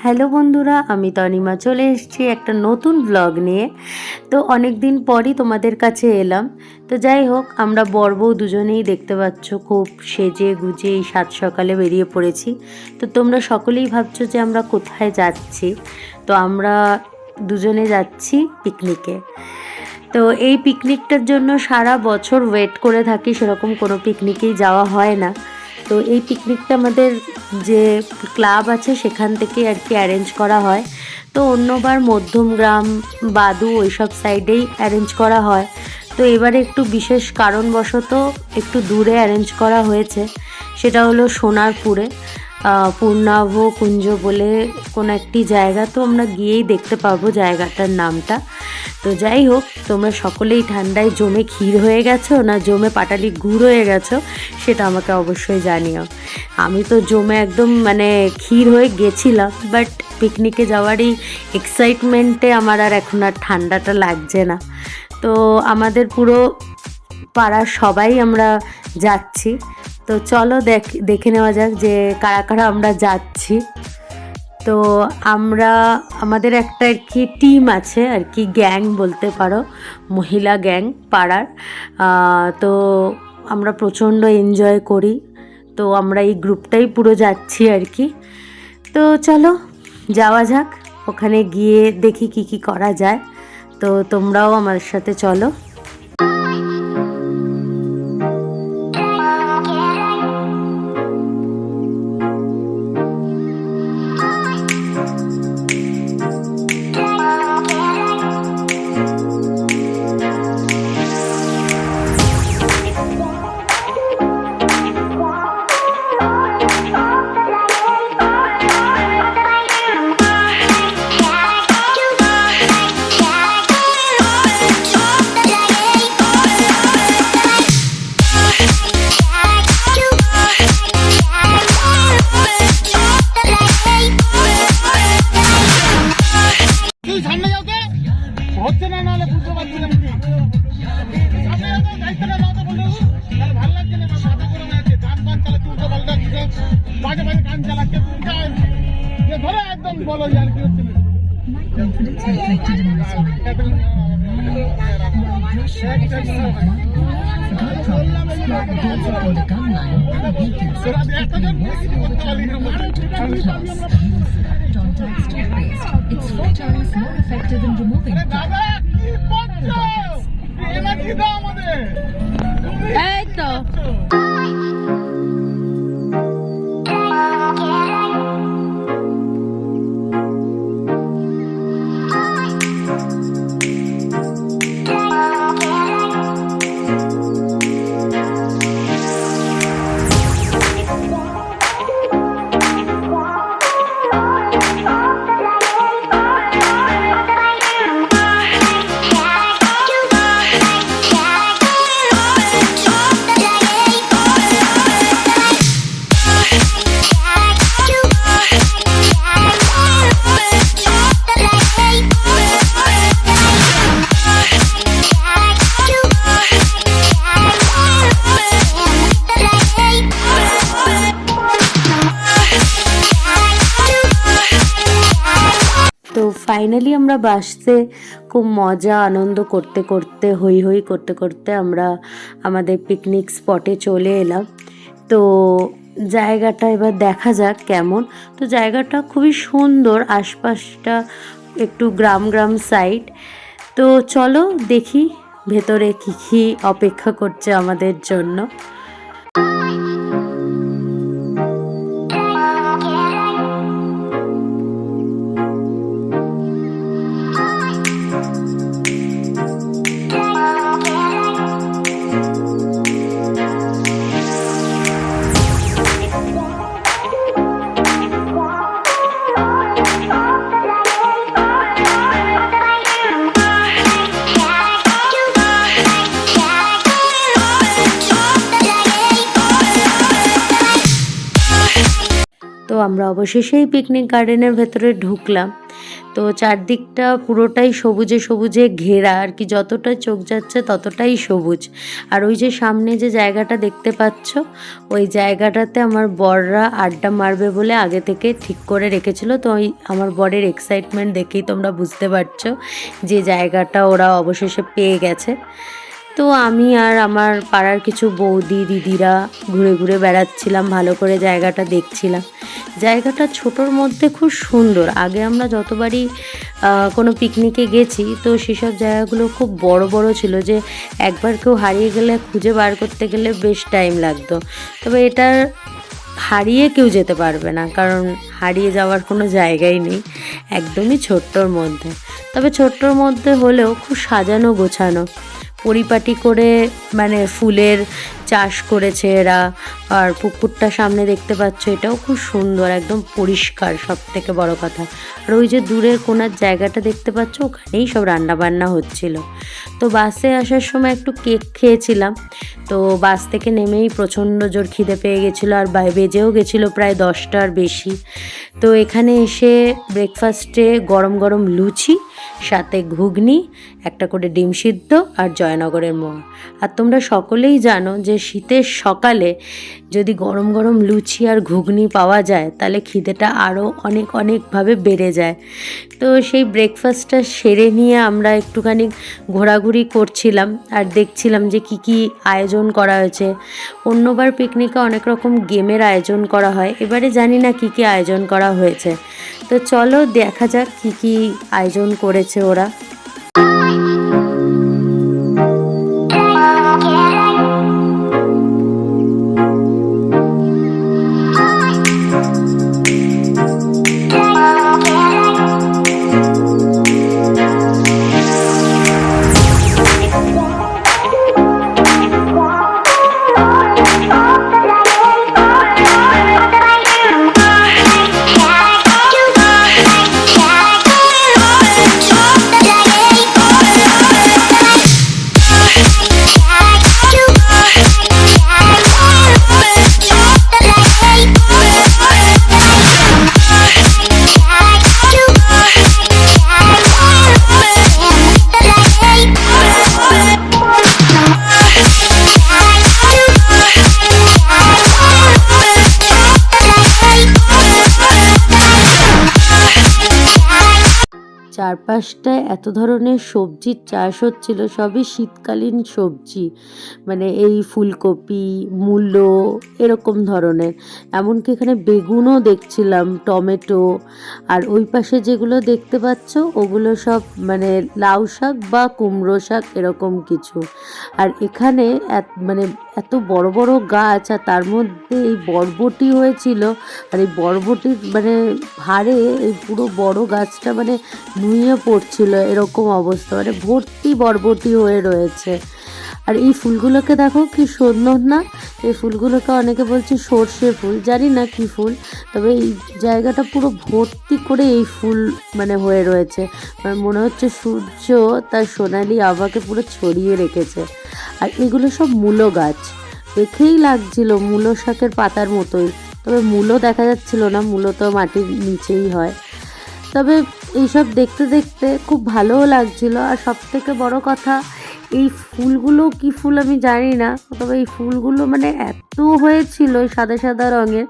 Hello বন্ধুরা, আমি তনিমা চলে এসেছি একটা নতুন ব্লগ নিয়ে। তো অনেক দিন পরই তোমাদের কাছে এলাম। তো যাই হোক, আমরা বর বউ দুজনেই দেখতে পাচ্ছ খুব সেজে গুজে এই সাত সকালে বেরিয়ে পড়েছি। তো তোমরা সকলেই ভাবছো যে আমরা কোথায় যাচ্ছি। তো আমরা দুজনে যাচ্ছি পিকনিকে। তো এই পিকনিকটার জন্য সারা বছর ওয়েট করে থাকি, সেরকম কোনো পিকনিকেই যাওয়া হয় না। তো এই পিকনিকটা আমাদের যে ক্লাব আছে সেখান থেকে আর কি অ্যারেঞ্জ করা হয়। তো অন্যবার মধ্যমগ্রাম, বাদু ওইসব সাইডেই অ্যারেঞ্জ করা হয়। তো এবারে একটু বিশেষ কারণবশত একটু দূরে অ্যারেঞ্জ করা হয়েছে, সেটা হলো সোনারপুরে। পূর্ণাভ কুঞ্জ বলে কোনো একটি জায়গা, তো আমরা গিয়েই দেখতে পাবো জায়গাটার নামটা। তো যাই হোক, তোমরা সকলেই ঠান্ডায় জমে ক্ষীর হয়ে গেছো না জমে পাটালি গুড় হয়ে গেছো সেটা আমাকে অবশ্যই জানিও। আমি তো জমে একদম ক্ষীর হয়ে গেছিলাম, বাট পিকনিকে যাওয়ার এই এক্সাইটমেন্টে আমার আর এখন আর ঠান্ডাটা লাগছে না। তো আমাদের পুরো পাড়ার সবাই আমরা যাচ্ছি। তো চলো দেখে নেওয়া যাক যে কারা কারা আমরা যাচ্ছি। তো আমাদের একটা আর কি টিম আছে, আর কি গ্যাং বলতে পারো, মহিলা গ্যাং পাড়ার। তো আমরা প্রচণ্ড এনজয় করি। তো আমরা এই গ্রুপটাই পুরো যাচ্ছি আর কি। তো চলো যাওয়া যাক, ওখানে গিয়ে দেখি কি কি করা যায়। তো তোমরাও আমার সাথে চলো। It's 4 times more effective in removing finally আমরা বাসে খুব মজা আনন্দ করতে করতে হই হই করতে করতে আমরা আমাদের পিকনিক স্পটে চলে এলাম। তো জায়গাটা এবার দেখা যাক কেমন। তো জায়গাটা খুবই সুন্দর, আশপাশটা একটু গ্রাম গ্রাম সাইড। তো চলো দেখি ভেতরে কী কী অপেক্ষা করছে আমাদের জন্য। আমরা অবশেষেই পিকনিক গার্ডেনের ভেতরে ঢুকলাম। তো চারদিকটা পুরোটাই সবুজে সবুজে ঘেরা, আর কি যতটা চোখ যাচ্ছে ততটাই সবুজ। আর ওই যে সামনে যে জায়গাটা দেখতে পাচ্ছ, ওই জায়গাটাতে আমার বররা আড্ডা মারবে বলে আগে থেকে ঠিক করে রেখেছিল। তো ওই আমার বরের এক্সাইটমেন্ট দেখেই তোমরা বুঝতে পারছো যে জায়গাটা ওরা অবশেষে পেয়ে গেছে। তো আমি আর আমার পাড়ার কিছু বৌদি দিদিরা ঘুরে ঘুরে বেড়াচ্ছিলাম, ভালো করে জায়গাটা দেখছিলাম। জায়গাটা ছোটোর মধ্যে খুব সুন্দর। আগে আমরা যতবারই কোনো পিকনিকে গেছি তো সেসব জায়গাগুলো খুব বড় বড় ছিল, যে একবার কেউ হারিয়ে গেলে খুঁজে বার করতে গেলে বেশ টাইম লাগতো। তবে এটার হারিয়ে কেউ যেতে পারবে না, কারণ হারিয়ে যাওয়ার কোনো জায়গাই নেই, একদমই ছোট্টর মধ্যে। তবে ছোট্টর মধ্যে হলেও খুব সাজানো গোছানো, পরিপাটি করে মানে ফুলের চাষ করেছে এরা। আর পুকুরটা সামনে দেখতে পাচ্ছ, এটাও খুব সুন্দর, একদম পরিষ্কার, সব থেকে বড় কথা। আর ওই যে দূরের কোনার জায়গাটা দেখতে পাচ্ছ, ওখানেই সব রান্নাবান্না হচ্ছিল। তো বাসে আসার সময় একটু কেক খেয়েছিলাম। তো বাস থেকে নেমেই প্রচণ্ড জোর খিদে পেয়ে গেছিলো, আর বেজেও গেছিলো প্রায় 10টার বেশি। তো এখানে এসে ব্রেকফাস্টে গরম গরম লুচি, সাথে ঘুগনি, একটা করে ডিম সিদ্ধ আর জয়নগরের মোয়া। আর তোমরা সকলেই জানো যে শীতের সকালে যদি গরম গরম লুচি আর ঘুগনি পাওয়া যায় তাহলে খিদেটা আরও অনেকভাবে বেড়ে যায়। তো সেই ব্রেকফাস্টটা সেরে নিয়ে আমরা একটুখানি ঘোরাঘুরি করছিলাম আর দেখছিলাম যে কি আয়োজন করা হয়েছে। অন্যবার পিকনিকে অনেক রকম গেমের আয়োজন করা হয়, এবারে জানি না কি আয়োজন করা হয়েছে। তো চলো দেখা যাক কি আয়োজন করেছে ওরা। চারপাশটায় এত ধরনের সবজির চাষ হচ্ছিল, সবই শীতকালীন সবজি, মানে এই ফুলকপি, মূলো, এরকম ধরনের। এমনকি এখানে বেগুনও দেখছিলাম, টমেটো। আর ওই পাশে যেগুলো দেখতে পাচ্ছ ওগুলো সব মানে লাউ শাক বা কুমড়ো শাক, এরকম কিছু। আর এখানে মানে এত বড় বড় গাছ, আর তার মধ্যে এই বরবটি হয়েছিল। আর এই বরবটির মানে ভারে এই পুরো বড় গাছটা মানে নুয়ে পড়ছিল, এরকম অবস্থা, মানে ভর্তি বরবটি হয়ে রয়েছে। আর এই ফুলগুলোকে দেখো কি সুন্দর না? এই ফুলগুলোকে অনেকে বলছে সর্ষে ফুল, জানি না কি ফুল, তবে এই জায়গাটা পুরো ভর্তি করে এই ফুল মানে হয়ে রয়েছে। মানে মনে হচ্ছে সূর্য তার সোনালি আভাকে পুরো ছড়িয়ে রেখেছে। আর এগুলো সব মূলো গাছ, দেখেই লাগছিল মূলো শাকের পাতার মতোই, তবে মূলো দেখা যাচ্ছিল না, মূলো তো মাটির নিচেই হয়। তবে এইসব দেখতে দেখতে খুব ভালোও লাগছিল। আর সব থেকে বড় কথা, এই ফুলগুলো কি ফুল আমি জানি না, তবে এই ফুলগুলো মানে এত হয়েছিল সাদা সাদা রঙের।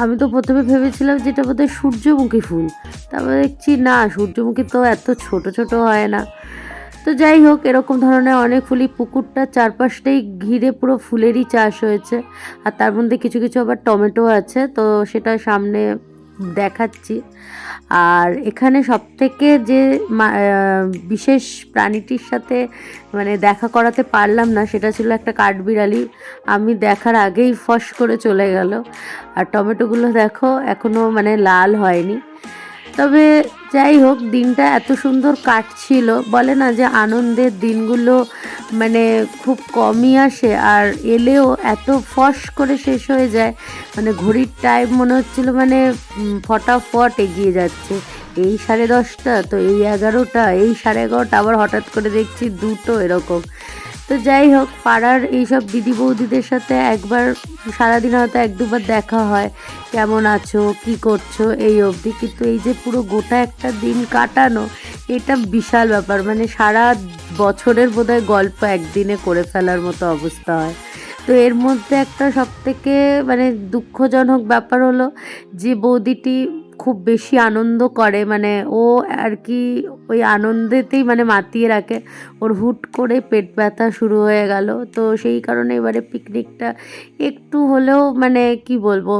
আমি তো প্রথমে ভেবেছিলাম যেটা বোধহয় সূর্যমুখী ফুল, তারপরে দেখছি না, সূর্যমুখী তো এত ছোট ছোট হয় না। তো যাই হোক, এরকম ধরনের অনেক ফুলই, পুকুরটার চারপাশটাই ঘিরে পুরো ফুলেরই চাষ হয়েছে। আর তার মধ্যে কিছু কিছু আবার টমেটো আছে, তো সেটা সামনে দেখাচ্ছি। আর এখানে সবথেকে যে বিশেষ প্রাণীটির সাথে মানে দেখা করাতে পারলাম না, সেটা ছিল একটা কাঠবিড়ালি। আমি দেখার আগেই ফস করে চলে গেল। আর টমেটোগুলো দেখো এখনও মানে লাল হয়নি। তবে যাই হোক, দিনটা এত সুন্দর কাটছিল, বলে না যে আনন্দের দিনগুলো মানে খুব কমই আসে, আর এলেও এত ফস করে শেষ হয়ে যায়। মানে ঘড়ির টাইম মনে হচ্ছিল মানে ফটাফট এগিয়ে যাচ্ছে। এই 10:30, তো এই 11টা, এই 11:30, আবার হঠাৎ করে দেখছি 2টো, এরকম। তো যাই হোক, পাড়ার এইসব দিদি বৌদিদের সাথে একবার সারাদিন হয়তো 1-2বার দেখা হয়, কেমন আছো, কি করছো, এই অবধি। কিন্তু এই যে পুরো গোটা একটা দিন কাটানো, এটা বিশাল ব্যাপার। মানে সারা বছরের বোধহয় গল্প একদিনে করে ফেলার মতো অবস্থা হয়। তো এর মধ্যে একটা সবথেকে মানে দুঃখজনক ব্যাপার হলো যে বৌদিটি খুব বেশি আনন্দ করে, মানে ও আর কি ওই আনন্দেতেই মানে মাতিয়ে রাখে। ওর হুট করে পেট ব্যথা শুরু হয়ে গেল, তো সেই কারণে এবারে পিকনিকটা একটু হলেও মানে কি বলবো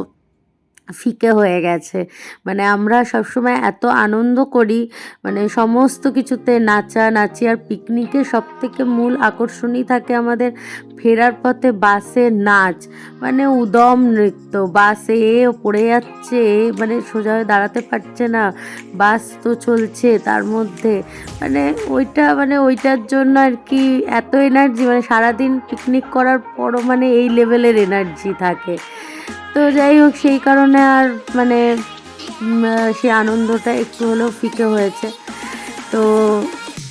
ফিকে হয়ে গেছে। মানে আমরা সবসময় এত আনন্দ করি, মানে সমস্ত কিছুতে নাচানাচি, আর পিকনিকের সবথেকে মূল আকর্ষণই থাকে আমাদের ফেরার পথে বাসে নাচ, মানে উদম নৃত্য। বাসে এ পড়ে যাচ্ছে, মানে সোজা হয়ে দাঁড়াতে পারছে না, বাস তো চলছে তার মধ্যে, মানে ওইটার জন্য আর কি এত এনার্জি, মানে সারাদিন পিকনিক করার পরও মানে এই লেভেলের এনার্জি থাকে। তো যাই হোক, সেই কারণে আর মানে সে আনন্দটা একটু হলেও ফিকে হয়েছে। তো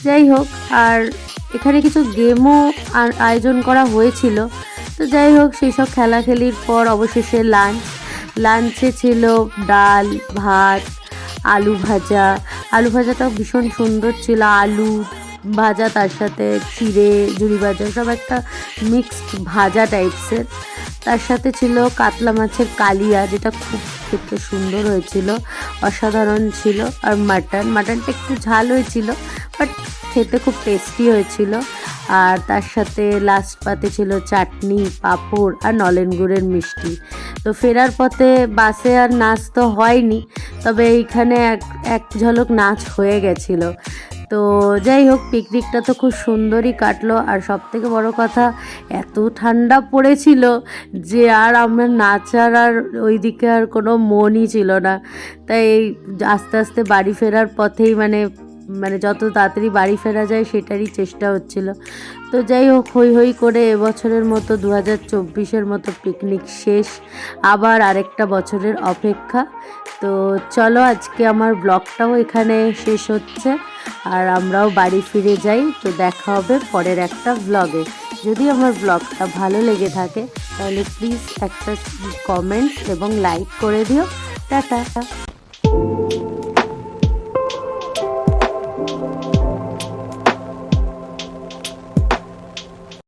যাই হোক, আর এখানে কিছু গেমও আয়োজন করা হয়েছিল। তো যাই হোক, সেই সব খেলাখেলির পর অবশেষে লাঞ্চে ছিল ডাল ভাত, আলু ভাজা। আলু ভাজাটাও ভীষণ সুন্দর ছিল, আলু ভাজা তার সাথে চিড়ে ঝুড়ি ভাজা, সব একটা মিক্সড ভাজা টাইপসের। তার সাথে ছিল কাতলা মাছের কালিয়া, যেটা খুব খেতে সুন্দর হয়েছিল, অসাধারণ ছিল। আর মাটনটা একটু ঝাল হয়েছিল, বাট খেতে খুব টেস্টি হয়েছিল। আর তার সাথে লাস্ট পাতে ছিল চাটনি, পাঁপড় আর নলেন গুড়ের মিষ্টি। তো ফেরার পথে বাসে আর নাচ তো হয়নি, তবে এইখানে এক ঝলক নাচ হয়ে গেছিলো। তো যাই হোক, পিকনিকটা তো খুব সুন্দরই কাটলো। আর সবথেকে বড় কথা, এত ঠান্ডা পড়েছিল যে আর আমরা নাচার আর ওইদিকে আর কোনো মনই ছিল না। তাই আস্তে আস্তে বাড়ি ফেরার পথেই মানে যত তাড়াতাড়ি বাড়ি ফেরা যায় সেটারই চেষ্টা হচ্ছিল। তো যাই হোক, হই হই করে এবছরের মতো 2024-এর মতো পিকনিক শেষ, আবার আরেকটা বছরের অপেক্ষা। তো চলো, আজকে আমার ব্লগটাও এখানে শেষ হচ্ছে, আর আমরাও বাড়ি ফিরে যাই। তো দেখা হবে পরের একটা ব্লগে। যদি আমার ব্লগটা ভালো লেগে থাকে তাহলে প্লিজ একটা কমেন্ট এবং লাইক করে দিও। টাটা।